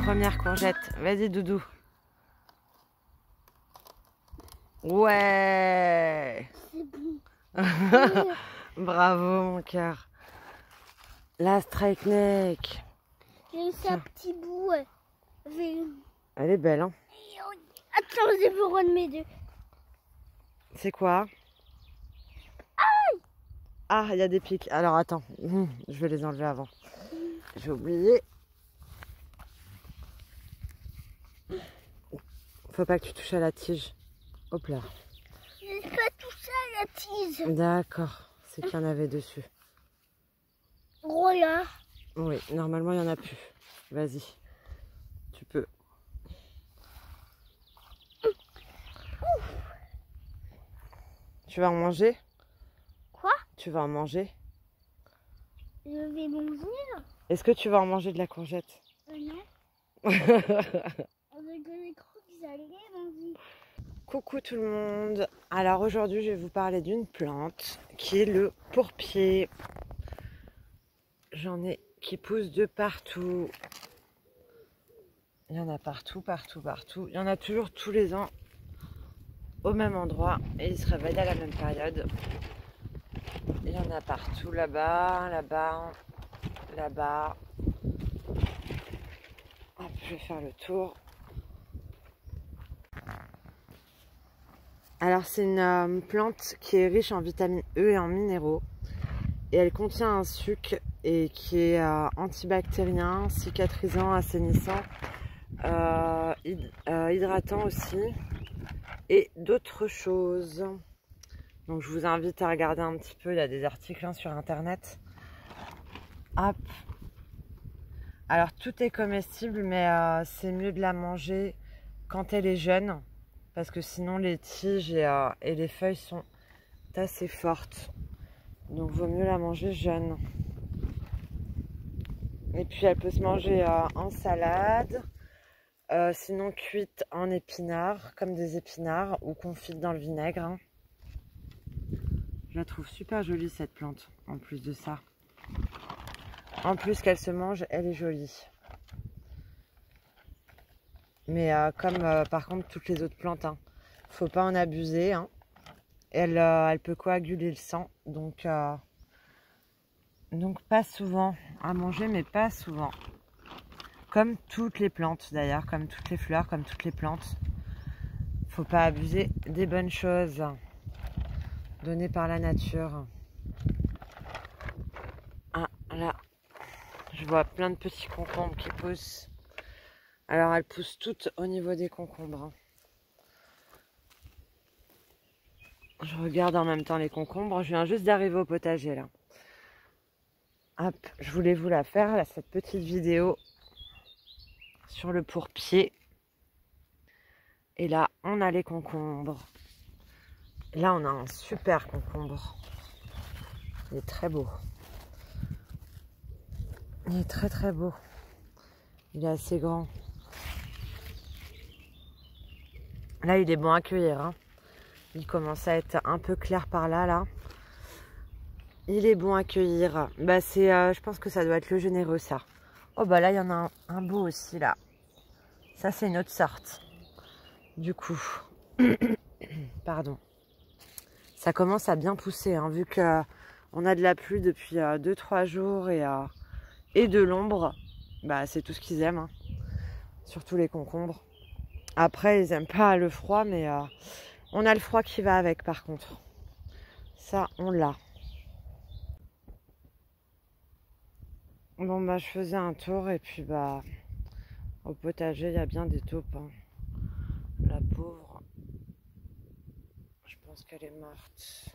première courgette. Vas-y, Doudou. Ouais. C'est bon. Bravo, mon cœur. La strike neck. J'ai eu ça petit bout. Elle est belle, hein. Attends, j'ai besoin de mes deux. C'est quoi? Ah, il y a des pics. Alors, attends. Je vais les enlever avant. J'ai oublié. Faut pas que tu touches à la tige. Hop là. J'ai pas touché à la tige. D'accord. C'est qu'il y en avait dessus. Voilà. Oui, normalement, il n'y en a plus. Vas-y. Tu peux. Tu vas en manger? Quoi? Tu vas en manger? Je vais manger là. Est-ce que tu vas en manger de la courgette? Non. On rigolait trop que j'allais manger. Coucou tout le monde. Alors aujourd'hui, je vais vous parler d'une plante qui est le pourpier. J'en ai qui poussent de partout. Il y en a partout, partout, partout. Il y en a toujours tous les ans au même endroit et ils se réveillent à la même période. Il y en a partout, là-bas, là-bas, là-bas. Hop, je vais faire le tour. Alors c'est une plante qui est riche en vitamine E et en minéraux. Et elle contient un sucre et qui est antibactérien, cicatrisant, assainissant, hydratant aussi. Et d'autres choses. Donc je vous invite à regarder un petit peu, il y a des articles sur internet. Hop. Alors tout est comestible, mais c'est mieux de la manger quand elle est jeune. Parce que sinon les tiges et les feuilles sont assez fortes. Donc vaut mieux la manger jeune. Et puis elle peut se manger en salade. Sinon cuite en épinards, comme des épinards, ou confite dans le vinaigre. Hein. Je la trouve super jolie cette plante, en plus de ça. En plus qu'elle se mange, elle est jolie. Mais comme par contre toutes les autres plantes, hein, faut pas en abuser. Hein. Elle peut coaguler le sang, donc pas souvent à manger, mais pas souvent. Comme toutes les plantes d'ailleurs, comme toutes les fleurs, comme toutes les plantes. Faut pas abuser des bonnes choses données par la nature. Ah là, je vois plein de petits concombres qui poussent. Alors elles poussent toutes au niveau des concombres. Hein. Je regarde en même temps les concombres. Je viens juste d'arriver au potager là. Hop, je voulais vous la faire, là, cette petite vidéo sur le pourpier. Et là, on a les concombres. Là, on a un super concombre. Il est très beau. Il est très très beau. Il est assez grand. Là, il est bon à cueillir. Hein. Il commence à être un peu clair par là, là. Il est bon à cueillir. Bah, je pense que ça doit être le généreux, ça. Oh, bah là, il y en a un beau aussi, là. Ça, c'est une autre sorte. Du coup. Pardon. Ça commence à bien pousser, hein, vu qu'on a de la pluie depuis 2-3 jours et de l'ombre. Bah, c'est tout ce qu'ils aiment. Hein. Surtout les concombres. Après, ils n'aiment pas le froid, mais on a le froid qui va avec, par contre. Ça, on l'a. Bon, bah, je faisais un tour et puis, bah, au potager, il y a bien des taupes. Hein. La pauvre, je pense qu'elle est morte.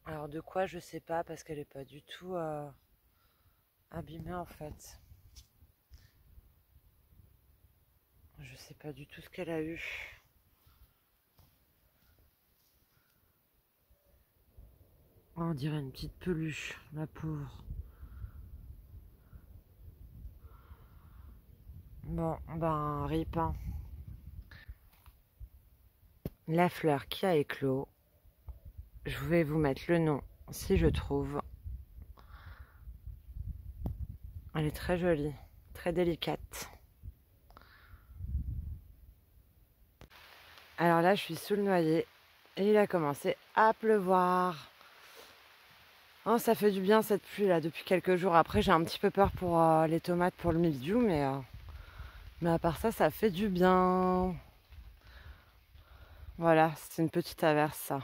Alors, de quoi, je sais pas, parce qu'elle n'est pas du tout abîmée, en fait. Je sais pas du tout ce qu'elle a eu. Oh, on dirait une petite peluche, la pauvre. Bon, ben, rip. Hein. La fleur qui a éclos. Je vais vous mettre le nom si je trouve. Elle est très jolie, très délicate. Alors là, je suis sous le noyer et il a commencé à pleuvoir. Oh, ça fait du bien cette pluie là depuis quelques jours. Après, j'ai un petit peu peur pour les tomates, pour le mildiou, mais à part ça, ça fait du bien. Voilà, c'est une petite averse ça.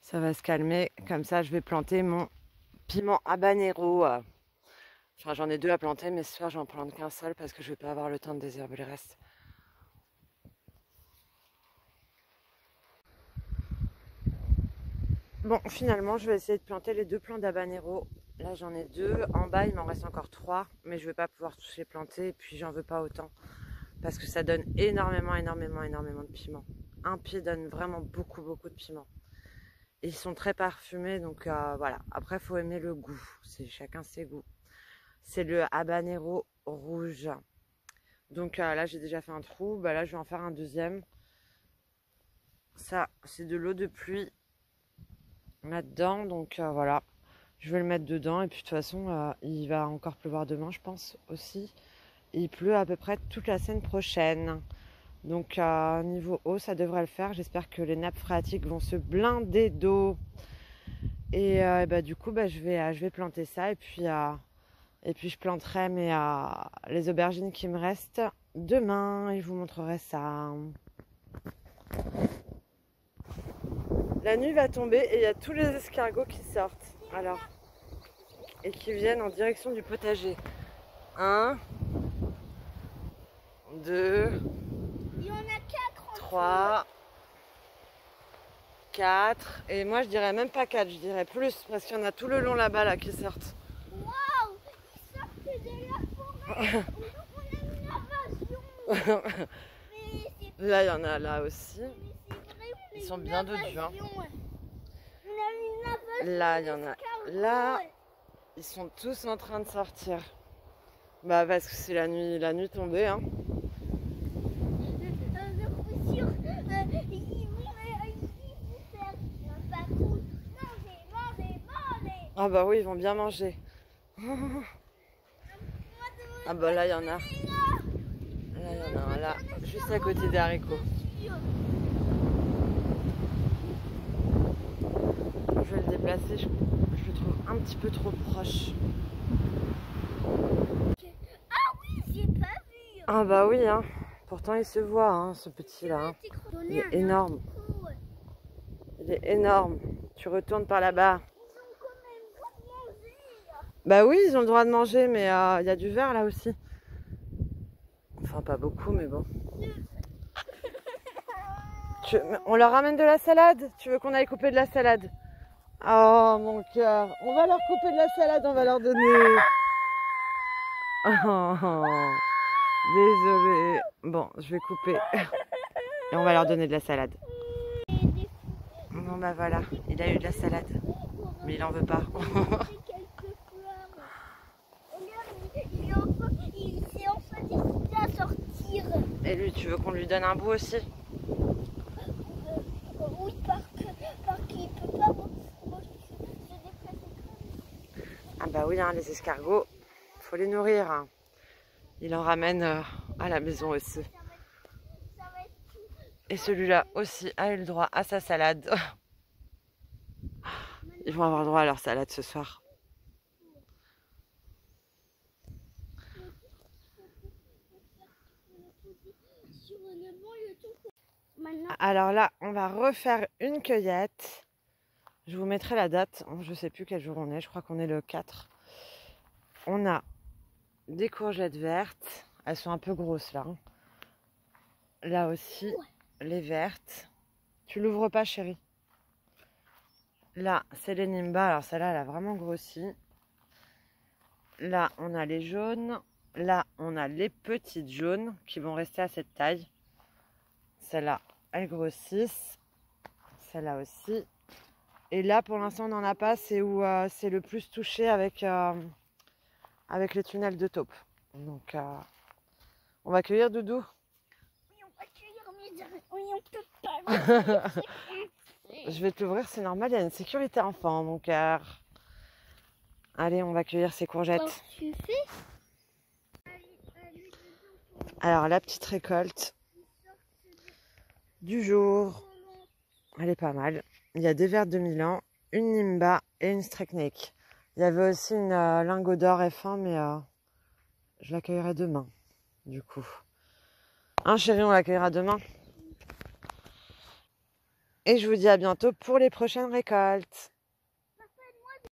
Ça va se calmer. Comme ça, je vais planter mon piment habanero. Enfin, j'en ai 2 à planter, mais ce soir, j'en plante qu'un seul parce que je vais pas avoir le temps de désherber le reste. Bon, finalement, je vais essayer de planter les 2 plants d'habanero. Là, j'en ai 2. En bas, il m'en reste encore 3, mais je vais pas pouvoir tous les planter. Et puis, j'en veux pas autant parce que ça donne énormément de piment. Un pied donne vraiment beaucoup de piment. Et ils sont très parfumés, donc voilà. Après, il faut aimer le goût. C'est chacun ses goûts. C'est le habanero rouge. Donc là, j'ai déjà fait un trou. Bah, là, je vais en faire un deuxième. Ça, c'est de l'eau de pluie là-dedans. Donc voilà. Je vais le mettre dedans. Et puis, de toute façon, il va encore pleuvoir demain, je pense, aussi. Et il pleut à peu près toute la semaine prochaine. Donc, niveau eau, ça devrait le faire. J'espère que les nappes phréatiques vont se blinder d'eau. Et bah, du coup, bah, je vais planter ça. Et puis je planterai les aubergines qui me restent demain. Et je vous montrerai ça. La nuit va tomber et il y a tous les escargots qui sortent. Alors, et qui viennent en direction du potager. 1, 2, Il y en a 4. 3, 4. Et moi, je dirais même pas 4, je dirais plus. Parce qu'il y en a tout le long là-bas là, qui sortent. Waouh, ils sortent de la forêt. On a une invasion. Là, il y en a là aussi. Mais c'est vrai, on a Ils sont une bien dodus. Hein. invasion. On a une invasion. Là, il y en a. Là, ils sont tous en train de sortir. Bah, parce que c'est la nuit tombée. Hein. Ils vont faire un patrouille. Manger. Ah bah oui, ils vont bien manger. Ah bah là, il y en a. Là, il y en a un là, juste à côté des haricots. Je vais le déplacer, je le trouve un petit peu trop proche. Ah oui, j'ai pas vu. Ah bah oui, hein. Pourtant il se voit, hein, ce petit-là. Hein. Il est énorme. Il est énorme. Tu retournes par là-bas. Bah oui, ils ont le droit de manger, mais il y a du verre là aussi. Enfin, pas beaucoup, mais bon. On leur ramène de la salade? Tu veux qu'on aille couper de la salade? Oh mon cœur. On va leur couper de la salade, on va leur donner. Oh, désolée. Bon, je vais couper. Et on va leur donner de la salade. Bon bah voilà, il a eu de la salade. Mais il en veut pas. Il s'est enfin décidé à sortir. Et lui, tu veux qu'on lui donne un bout aussi? Oui, parce qu'il peut pas se déplacer. Ah bah oui, hein, les escargots, faut les nourrir. Hein. Il en ramène à la maison aussi. Et celui-là aussi a eu le droit à sa salade. Ils vont avoir droit à leur salade ce soir. Alors là, on va refaire une cueillette. Je vous mettrai la date. Je ne sais plus quel jour on est. Je crois qu'on est le 4. On a des courgettes vertes. Elles sont un peu grosses là. Là aussi, les vertes. Tu l'ouvres pas, chérie? Là, c'est les Nimba. Alors celle-là, elle a vraiment grossi. Là, on a les jaunes. Là, on a les petites jaunes qui vont rester à cette taille. Celles-là, elles grossissent. Celle-là aussi. Et là, pour l'instant, on n'en a pas. C'est où c'est le plus touché avec les tunnels de taupe. Donc, on va cueillir Doudou. Oui, on va cueillir, mais on peut pas. Je vais te l'ouvrir, c'est normal, il y a une sécurité enfant, mon cœur. Allez, on va cueillir ces courgettes. Quand tu fais. Alors, la petite récolte du jour, elle est pas mal. Il y a des vertes de Milan, une Nimba et une Streknik. Il y avait aussi une lingot d'or F1, mais je l'accueillerai demain, du coup. Hein, chérie, on l'accueillera demain. Et je vous dis à bientôt pour les prochaines récoltes.